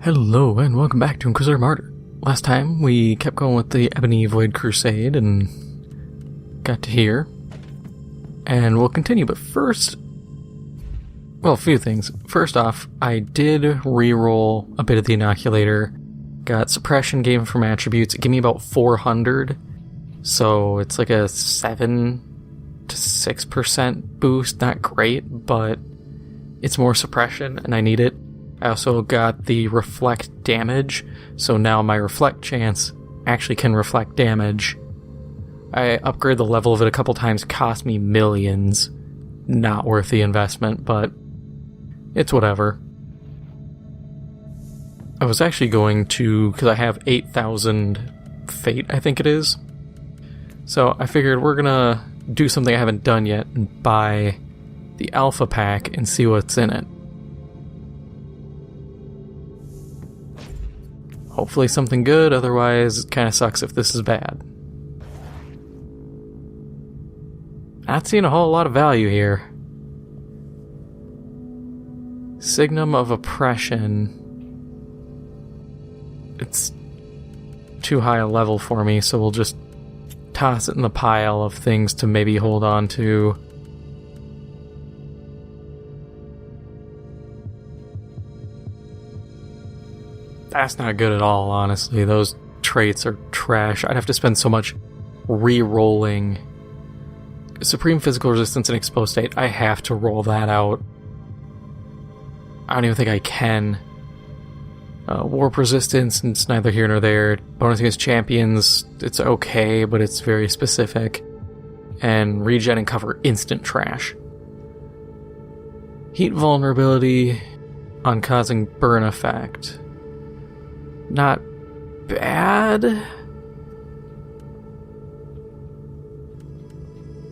Hello and welcome back to Inquisitor Martyr. Last time we kept going with the Ebony Void Crusade and got to here. And we'll continue, but first, well, a few things. First off, I did reroll a bit of the inoculator. Got suppression gain from attributes. It gave me about 400. So it's like a 7 to 6% boost. Not great, but it's more suppression and I need it. I also got the reflect damage, so now my reflect chance actually can reflect damage. I upgraded the level of it a couple times, cost me millions. Not worth the investment, but it's whatever. I was actually going to, because I have 8,000 fate, I think it is. So I figured we're gonna do something I haven't done yet and buy the alpha pack and see what's in it. Hopefully something good, otherwise it kind of sucks if this is bad. Not seeing a whole lot of value here. Signum of Oppression. It's too high a level for me, so we'll just toss it in the pile of things to maybe hold on to. That's not good at all, honestly. Those traits are trash. I'd have to spend so much re-rolling. Supreme Physical Resistance and Exposed State, I have to roll that out. I don't even think I can. Warp Resistance, it's neither here nor there. Bonus against Champions, it's okay, but it's very specific. And Regen and Cover, instant trash. Heat Vulnerability on causing burn effect. Not bad,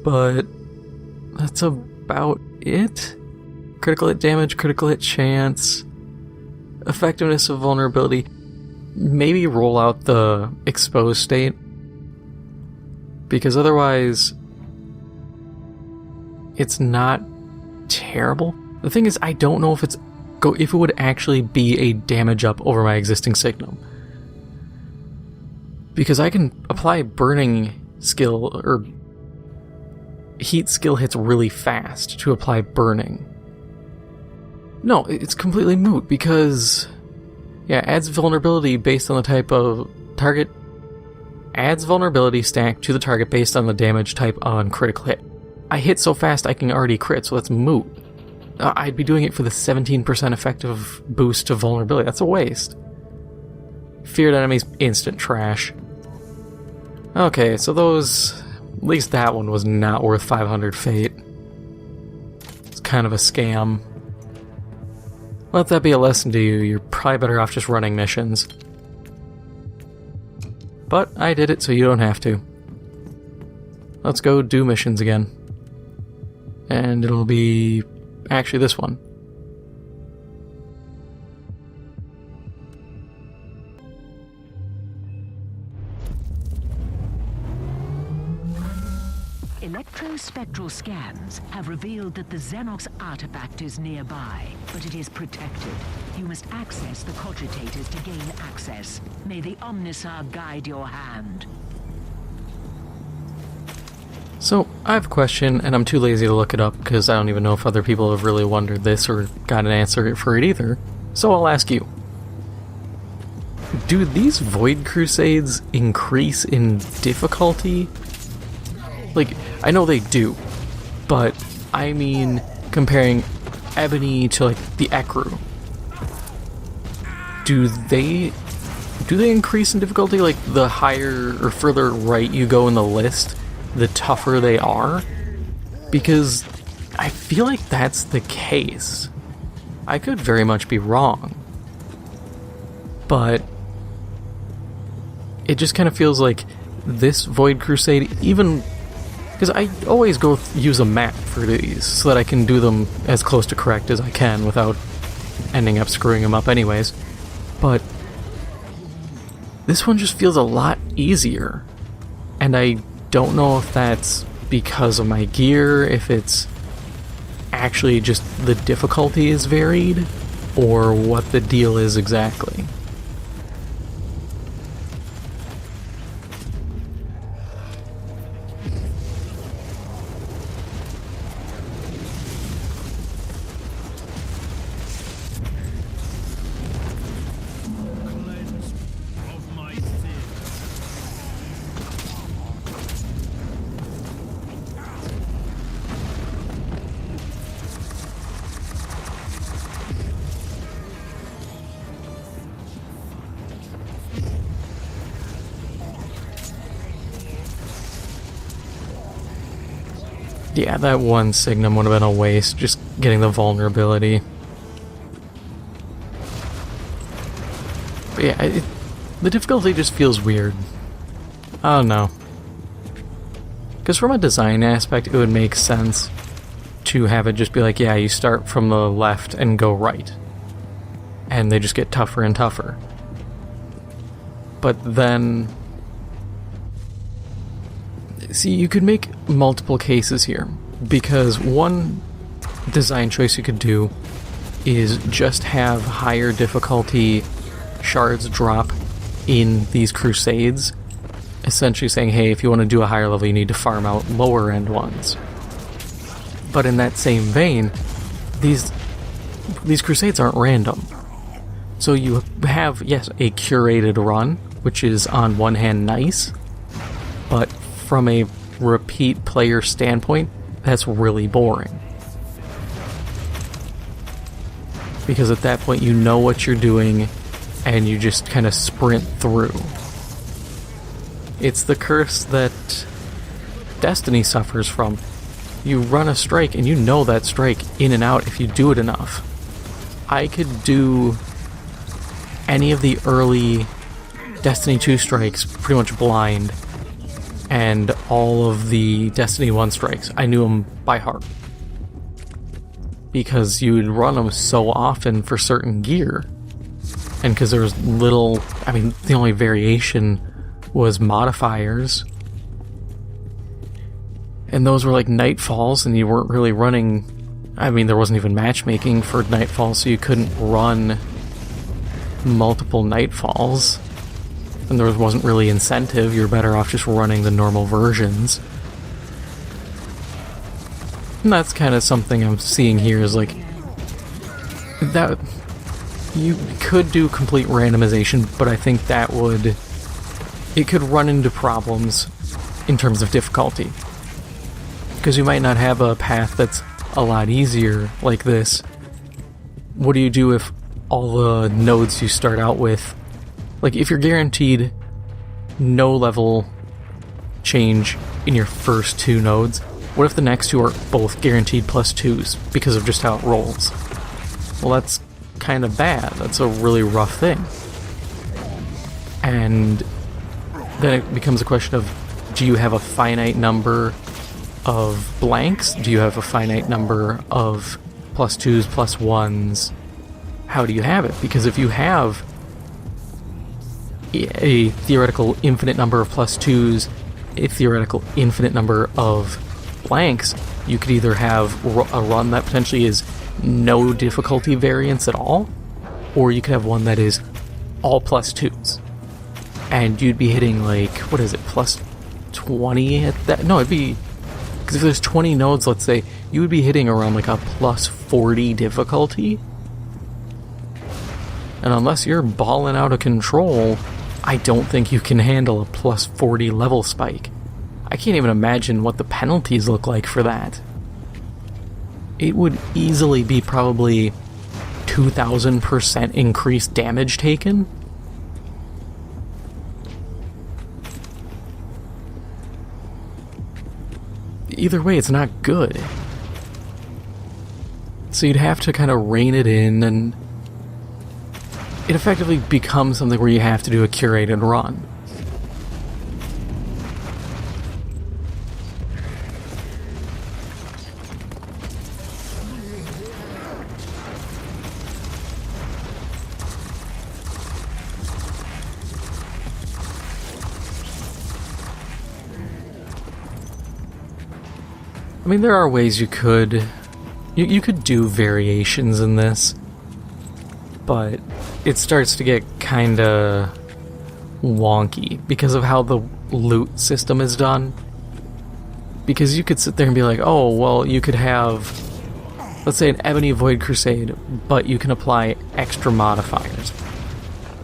but that's about it. Critical hit damage, critical hit chance, effectiveness of vulnerability. Maybe roll out the exposed state, because otherwise it's not terrible. The thing is, I don't know if it would actually be a damage up over my existing Signum. Because I can apply burning skill, or heat skill hits really fast to apply burning. No, it's completely moot, because, yeah, adds vulnerability based on the type of target, adds vulnerability stack to the target based on the damage type on critical hit. I hit so fast I can already crit, so that's moot. I'd be doing it for the 17% effective boost to vulnerability. That's a waste. Feared enemies, instant trash. Okay, so those... At least that one was not worth 500 fate. It's kind of a scam. Let that be a lesson to you. You're probably better off just running missions. But I did it, so you don't have to. Let's go do missions again. And it'll be... actually this one. Electrospectral scans have revealed that the Xenox artifact is nearby, but it is protected. You must access the cogitators to gain access. May the Omnisar guide your hand. So, I have a question, and I'm too lazy to look it up because I don't even know if other people have really wondered this or got an answer for it either. So I'll ask you. Do these Void Crusades increase in difficulty? Like, I know they do, but I mean comparing Ebony to, like, the Ekru. Do they increase in difficulty? Like, the higher or further right you go in the list, the tougher they are? Because I feel like that's the case. I could very much be wrong. But it just kind of feels like this Void Crusade, even... because I always go use a map for these, so that I can do them as close to correct as I can without ending up screwing them up anyways. But this one just feels a lot easier. And I don't know if that's because of my gear, if it's actually just the difficulty is varied. or what the deal is exactly. Yeah, that one Signum would have been a waste, just getting the vulnerability. But yeah, the difficulty just feels weird. I don't know. Because from a design aspect, it would make sense to have it just be like, yeah, you start from the left and go right. And they just get tougher and tougher. But then... See, you could make multiple cases here, because one design choice you could do is just have higher difficulty shards drop in these crusades, essentially saying, hey, if you want to do a higher level, you need to farm out lower end ones. But in that same vein, these crusades aren't random. So you have, yes, a curated run, which is on one hand nice, but from a repeat player standpoint, that's really boring. Because at that point you know what you're doing and you just kind of sprint through. It's the curse that Destiny suffers from. You run a strike and you know that strike in and out if you do it enough. I could do any of the early Destiny 2 strikes pretty much blind, and all of the Destiny 1 strikes, I knew them by heart. Because you would run them so often for certain gear. And because there was little... I mean, the only variation was modifiers. And those were like nightfalls, and you weren't really running... I mean, there wasn't even matchmaking for nightfalls, so you couldn't run multiple nightfalls. And there wasn't really incentive, you're better off just running the normal versions. And that's kind of something I'm seeing here, is like... that you could do complete randomization, but I think that would... it could run into problems in terms of difficulty. Because you might not have a path that's a lot easier like this. What do you do if all the nodes you start out with... like, if you're guaranteed no level change in your first two nodes, what if the next two are both guaranteed +2s because of just how it rolls? Well, that's kind of bad. That's a really rough thing. And then it becomes a question of, do you have a finite number of blanks? Do you have a finite number of +2s, +1s? How do you have it? Because if you have a theoretical infinite number of +2s, a theoretical infinite number of blanks, you could either have a run that potentially is no difficulty variance at all, or you could have one that is all +2s. And you'd be hitting like, what is it, +20 at that? No, it'd be... because if there's 20 nodes, let's say, you would be hitting around like a +40 difficulty. And unless you're balling out of control, I don't think you can handle a +40 level spike. I can't even imagine what the penalties look like for that. It would easily be probably 2,000% increased damage taken. Either way, it's not good. So you'd have to kind of rein it in, and it effectively becomes something where you have to do a curated run. I mean, there are ways you could do variations in this. but it starts to get kinda wonky because of how the loot system is done. Because you could sit there and be like, oh, well, you could have, let's say, an Ebony Void Crusade, but you can apply extra modifiers.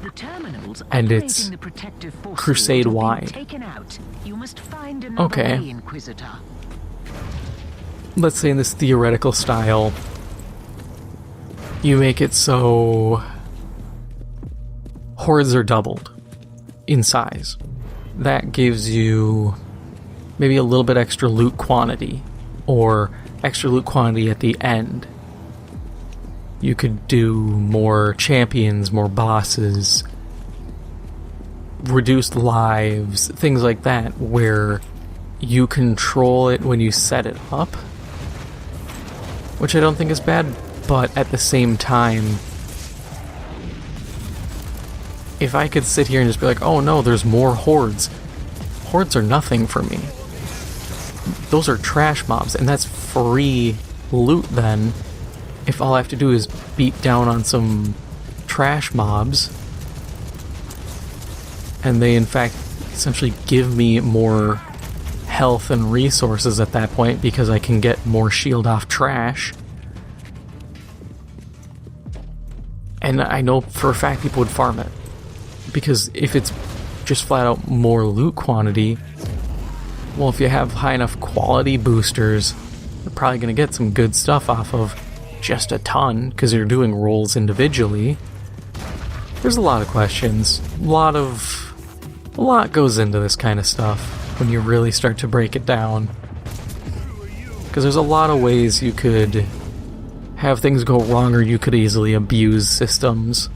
The terminals and it's the protective force crusade-wide. taken out. You must find another Okay. way, Inquisitor. Let's say in this theoretical style, you make it so hordes are doubled in size. That gives you maybe a little bit extra loot quantity, or extra loot quantity at the end. You could do more champions, more bosses, reduced lives, things like that, where you control it when you set it up, which I don't think is bad, but at the same time, if I could sit here and just be like, oh no, there's more hordes. Hordes are nothing for me. Those are trash mobs, and that's free loot then, if all I have to do is beat down on some trash mobs, and they in fact essentially give me more health and resources at that point because I can get more shield off trash. And I know for a fact people would farm it, because if it's just flat out more loot quantity, well, if you have high enough quality boosters, you're probably going to get some good stuff off of just a ton, because you're doing rolls individually. There's a lot of questions. A lot goes into this kind of stuff when you really start to break it down. Because there's a lot of ways you could have things go wrong, or you could easily abuse systems.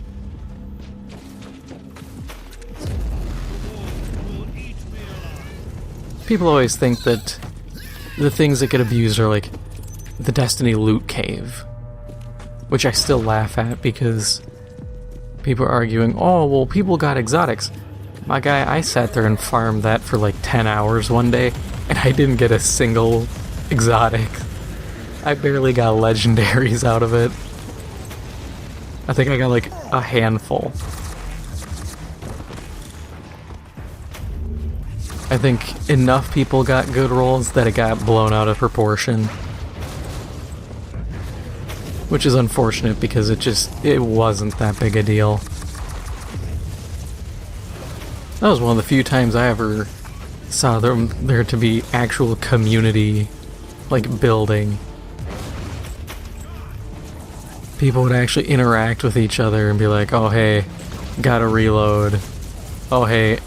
People always think that the things that get abused are like the Destiny loot cave, which I still laugh at because people are arguing, oh, well, people got exotics. My guy, I sat there and farmed that for like 10 hours one day, and I didn't get a single exotic. I barely got legendaries out of it. I think I got like a handful. I think enough people got good rolls that it got blown out of proportion. Which is unfortunate because it wasn't that big a deal. That was one of the few times I ever saw there to be actual community, like, building. People would actually interact with each other and be like, oh hey, gotta reload. Oh hey,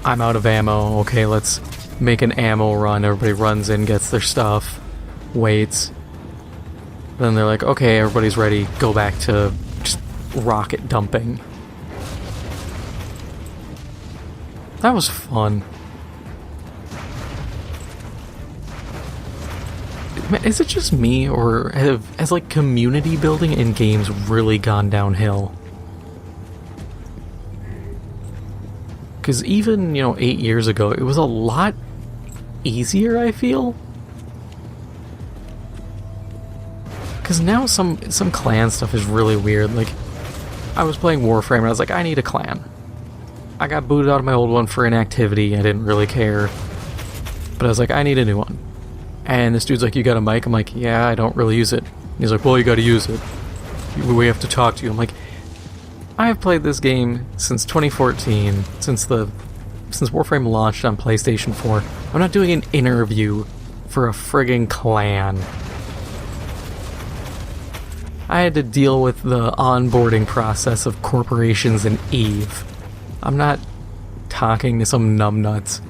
I'm out of ammo. Okay, let's make an ammo run. Everybody runs in, gets their stuff, waits. Then they're like, okay, everybody's ready. Go back to just rocket dumping. That was fun. Is it just me, or has like community building in games really gone downhill? Because even, 8 years ago, it was a lot easier, I feel. Because now some clan stuff is really weird. Like, I was playing Warframe and I was like, I need a clan. I got booted out of my old one for inactivity. I didn't really care. But I was like, I need a new one. And this dude's like, you got a mic? I'm like, yeah, I don't really use it. And he's like, well, you gotta use it. We have to talk to you. I'm like, I have played this game since 2014, since Warframe launched on PlayStation 4. I'm not doing an interview for a friggin' clan. I had to deal with the onboarding process of corporations in EVE. I'm not talking to some numbnuts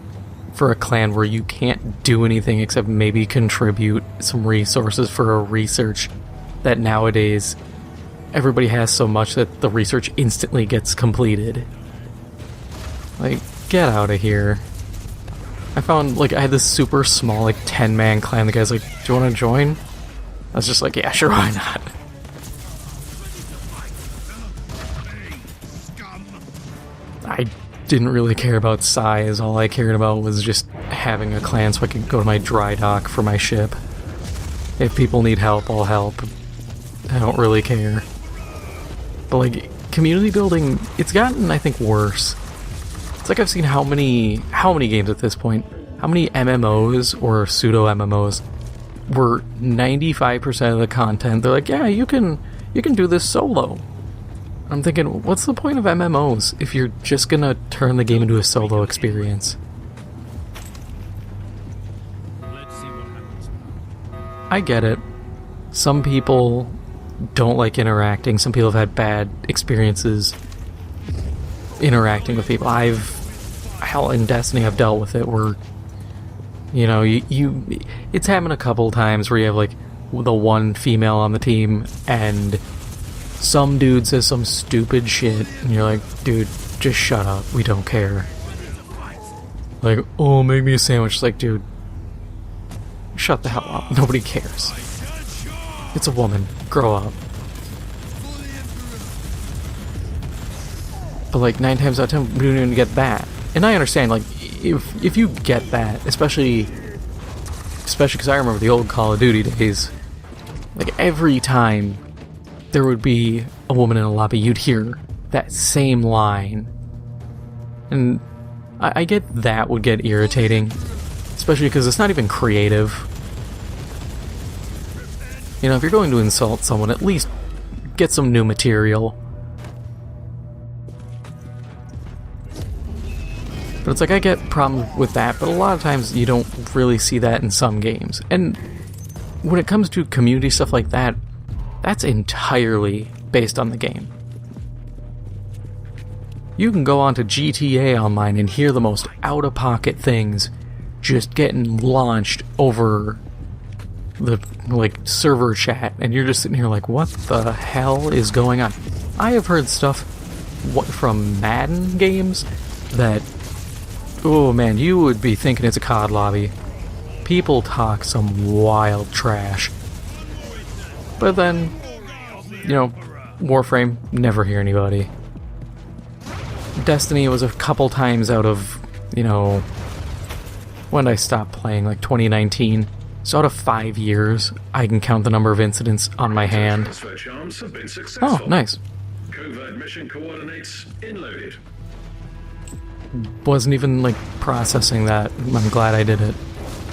for a clan where you can't do anything except maybe contribute some resources for a research that nowadays everybody has so much that the research instantly gets completed. Like, get out of here. I found, I had this super small, 10-man clan. The guy's like, do you want to join? I was just like, yeah, sure, why not? I didn't really care about size. All I cared about was just having a clan so I could go to my dry dock for my ship. If people need help, I'll help. I don't really care. But, community building, it's gotten, I think, worse. It's like I've seen how many games at this point, how many MMOs or pseudo MMOs were 95% of the content. They're like, yeah, you can do this solo. I'm thinking, what's the point of MMOs if you're just gonna turn the game into a solo experience? I get it. Some people don't like interacting. Some people have had bad experiences interacting with people. Hell, in Destiny, I've dealt with it where, you know, it's happened a couple times where you have like the one female on the team and some dude says some stupid shit and you're like, dude, just shut up, we don't care. Like, oh, make me a sandwich. It's like, dude, shut the hell up, nobody cares. It's a woman, grow up. But like 9 times out of 10 we don't even get that. And I understand, like, if you get that, especially because I remember the old Call of Duty days, like every time there would be a woman in a lobby, you'd hear that same line. And I get that would get irritating, especially because it's not even creative. You know, if you're going to insult someone, at least get some new material. But it's like, I get problems with that, but a lot of times you don't really see that in some games. And when it comes to community stuff like that, that's entirely based on the game. You can go onto GTA Online and hear the most out-of-pocket things just getting launched over the, like, server chat, and you're just sitting here like, what the hell is going on? I have heard stuff from Madden games that, oh man, you would be thinking it's a COD lobby. People talk some wild trash. But then, you know, Warframe, never hear anybody. Destiny was a couple times out of, you know, when I stopped playing, like 2019. So out of 5 years, I can count the number of incidents on my hand. Oh, nice. Covert mission coordinates inloaded. Wasn't even, like, processing that. I'm glad I did it.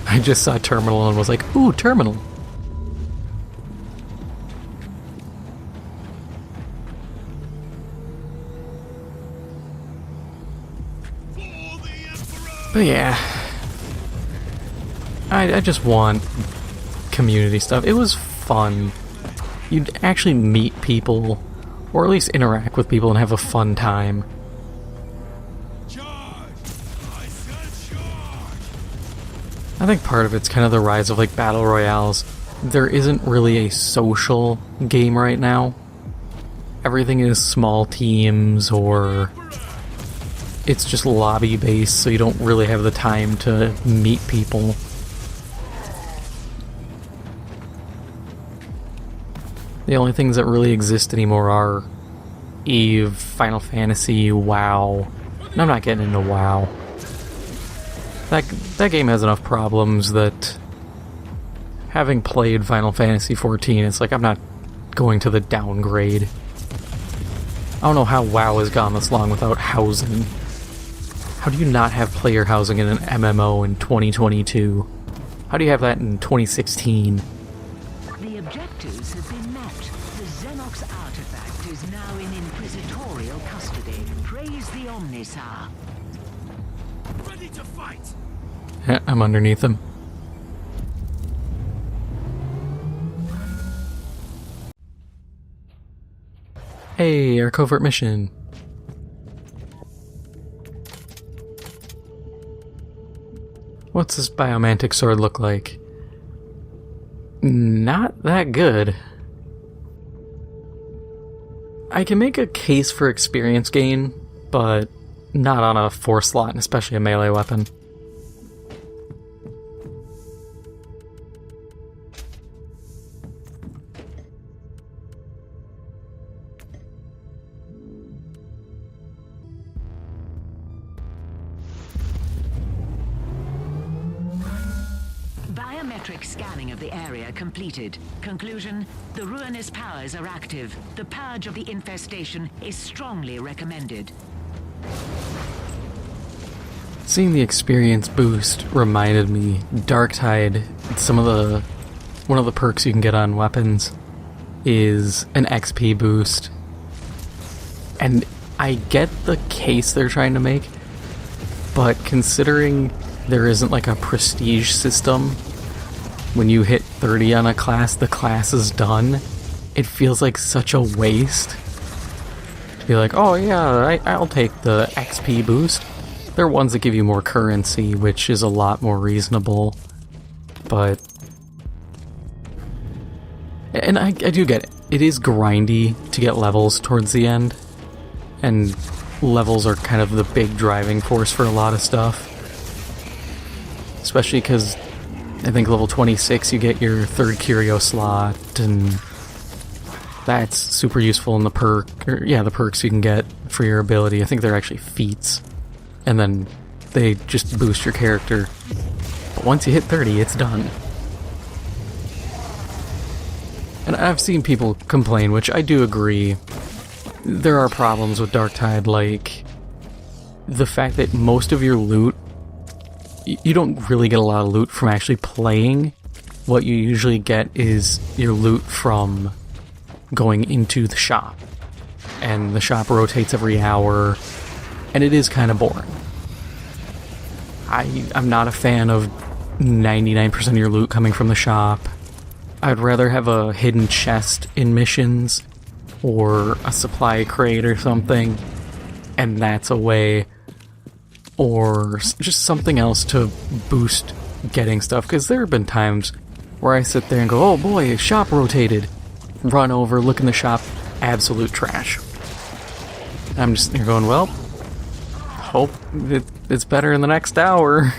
I just saw terminal and was like, ooh, terminal. But yeah, I just want community stuff. It was fun. You'd actually meet people, or at least interact with people and have a fun time. I think part of it's kind of the rise of like battle royales. There isn't really a social game right now. Everything is small teams, or it's just lobby based, so you don't really have the time to meet people. The only things that really exist anymore are EVE, Final Fantasy, WoW. And I'm not getting into WoW. That game has enough problems that, having played Final Fantasy 14, it's like I'm not going to the downgrade. I don't know how WoW has gone this long without housing. How do you not have player housing in an MMO in 2022? How do you have that in 2016? The objectives have been met. The Xenox artifact is now in Inquisitorial custody. Praise the Omnisar. Ready to fight. I'm underneath them. Hey, our covert mission. What's this biomantic sword look like? Not that good. I can make a case for experience gain, but not on a 4 slot, and especially a melee weapon. Volumetric scanning of the area completed. Conclusion, the ruinous powers are active. The purge of the infestation is strongly recommended. Seeing the experience boost reminded me, Darktide, one of the perks you can get on weapons is an XP boost. And I get the case they're trying to make, but considering there isn't like a prestige system, when you hit 30 on a class, the class is done. It feels like such a waste to be like, oh yeah, I'll take the XP boost. There are ones that give you more currency, which is a lot more reasonable, but... And I do get it. It is grindy to get levels towards the end, and levels are kind of the big driving force for a lot of stuff. Especially because I think level 26 you get your third curio slot, and that's super useful in the the perks you can get for your ability. I think they're actually feats, and then they just boost your character. But once you hit 30, it's done. And I've seen people complain, which I do agree. There are problems with Darktide, like the fact that most of your loot, you don't really get a lot of loot from actually playing. What you usually get is your loot from going into the shop. And the shop rotates every hour, and it is kind of boring. I'm not a fan of 99% of your loot coming from the shop. I'd rather have a hidden chest in missions, or a supply crate or something, and that's a way, or just something else to boost getting stuff, because there have been times where I sit there and go, oh boy, shop rotated, run over, look in the shop, absolute trash. I'm just here going, well, hope it's better in the next hour.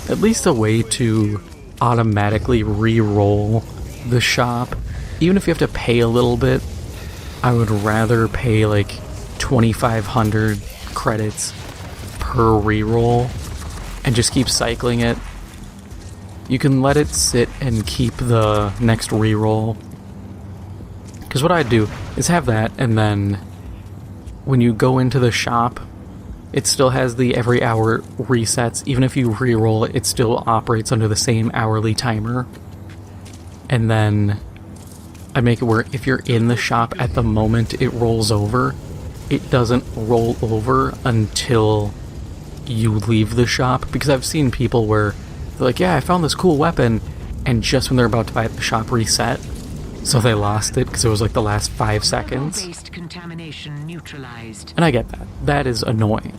At least a way to automatically re-roll the shop. Even if you have to pay a little bit, I would rather pay like 2,500 credits per re-roll and just keep cycling it. You can let it sit and keep the next re-roll. Because what I do is have that, and then when you go into the shop, it still has the every hour resets. Even if you re-roll it, it still operates under the same hourly timer. And then I make it where if you're in the shop at the moment it rolls over, it doesn't roll over until you leave the shop. Because I've seen people where they're like, yeah, I found this cool weapon, and just when they're about to buy it, the shop reset. So they lost it because it was like the last 5 seconds. Contamination neutralized. And I get that. That is annoying.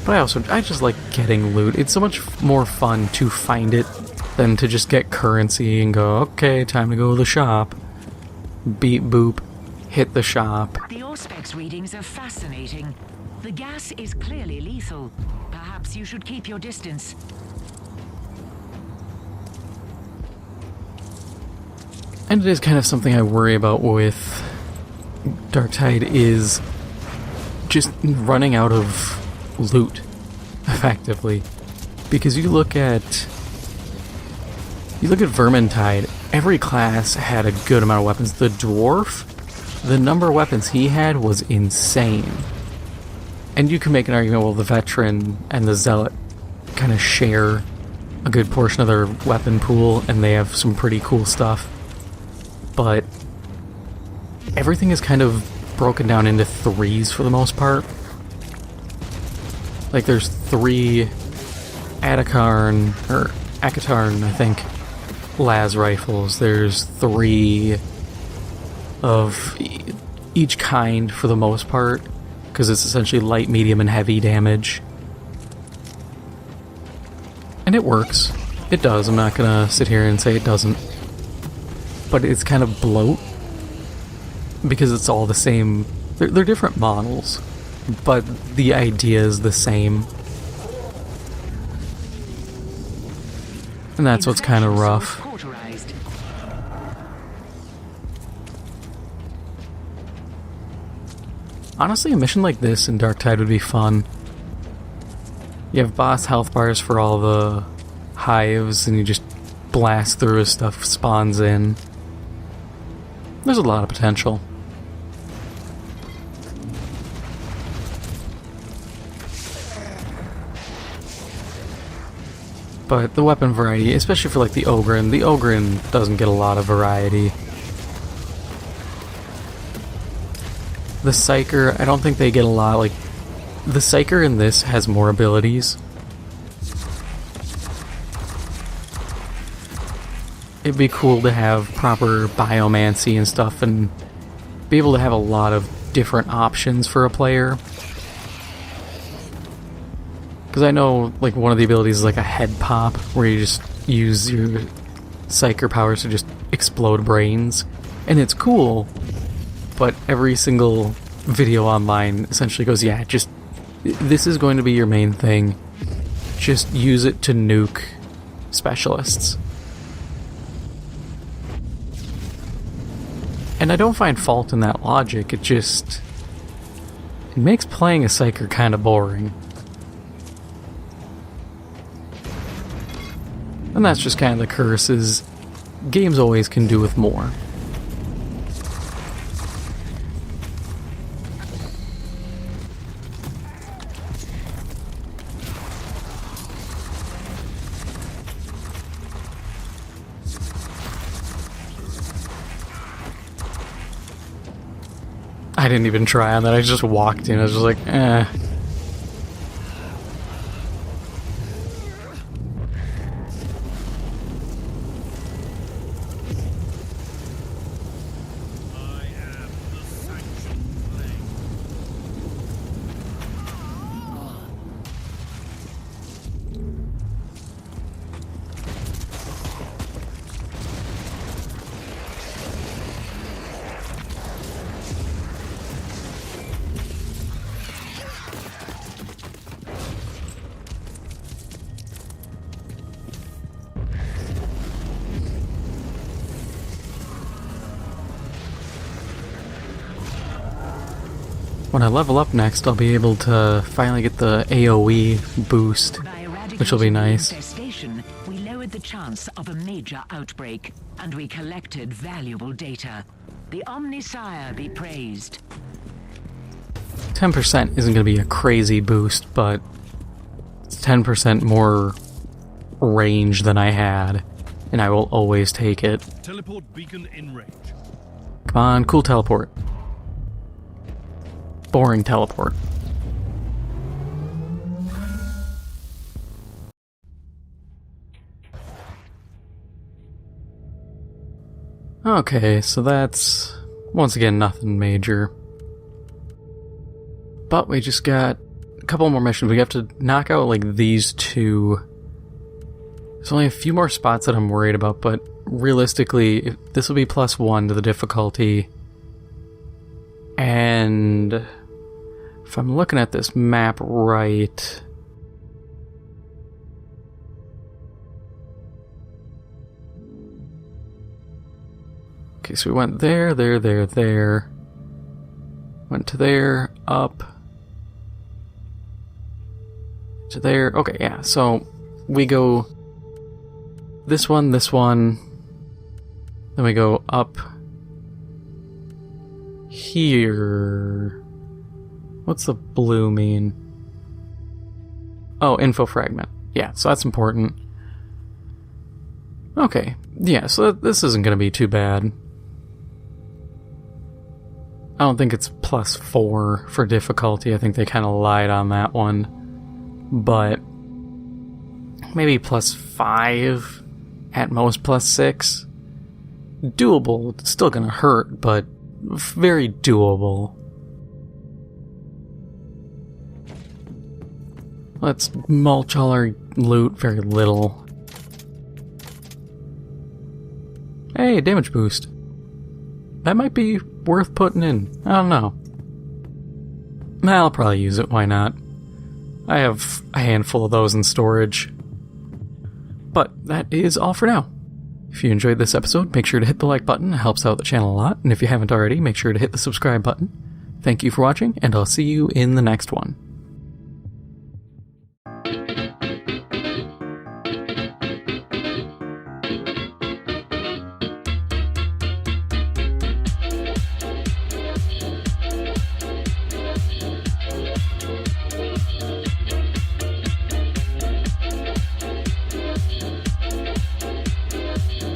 But I just like getting loot. It's so much more fun to find it than to just get currency and go, okay, time to go to the shop. Beep boop, hit the shop. The Auspex readings are fascinating. The gas is clearly lethal. Perhaps you should keep your distance. And it is kind of something I worry about with Darktide, is just running out of loot, effectively. Because you look at Vermintide, every class had a good amount of weapons. The Dwarf, the number of weapons he had was insane. And you can make an argument, well, the Veteran and the Zealot kind of share a good portion of their weapon pool, and they have some pretty cool stuff. But everything is kind of broken down into threes for the most part. Like there's 3 Akatarn, I think, las rifles. There's 3 of each kind for the most part, because it's essentially light, medium, and heavy damage. And it works. It does. I'm not gonna sit here and say it doesn't. But it's kind of bloat, because it's all the same. They're different models, but the idea is the same. And that's what's kind of rough. Honestly, a mission like this in Darktide would be fun. You have boss health bars for all the hives, and you just blast through as stuff spawns in. There's a lot of potential. But the weapon variety, especially for like the Ogren doesn't get a lot of variety. The Psyker, I don't think they get a lot. Like, the Psyker in this has more abilities. It'd be cool to have proper biomancy and stuff and be able to have a lot of different options for a player. Because I know, like, one of the abilities is like a head pop, where you just use your Psyker powers to just explode brains. And it's cool, but every single video online essentially goes, yeah, just, this is going to be your main thing. Just use it to nuke specialists. And I don't find fault in that logic, it makes playing a Psyker kind of boring. And that's just kind of the curse, is games always can do with more. I didn't even try on that, I just walked in, I was just like, eh. When I level up next, I'll be able to finally get the AoE boost, which will be nice. We lowered the chance of a major outbreak, and we collected valuable data. The Omnisire be praised. 10% isn't going to be a crazy boost, but it's 10% more range than I had, and I will always take it. Teleport beacon in range. Come on, cool teleport. Boring teleport. Okay, so that's, once again, nothing major. But we just got a couple more missions. We have to knock out, like, these two. There's only a few more spots that I'm worried about, but realistically, this will be +1 to the difficulty. And if I'm looking at this map right, okay, so we went there, there, went to there, up, to there, okay, yeah, so we go this one, then we go up here. What's the blue mean? Oh, info fragment. Yeah, so that's important. Okay, yeah, so this isn't going to be too bad. I don't think it's +4 for difficulty. I think they kind of lied on that one. But maybe +5, at most +6. Doable. It's still going to hurt, but very doable. Let's mulch all our loot very little. Hey, damage boost. That might be worth putting in. I don't know. I'll probably use it, why not? I have a handful of those in storage. But that is all for now. If you enjoyed this episode, make sure to hit the like button, it helps out the channel a lot, and if you haven't already, make sure to hit the subscribe button. Thank you for watching, and I'll see you in the next one.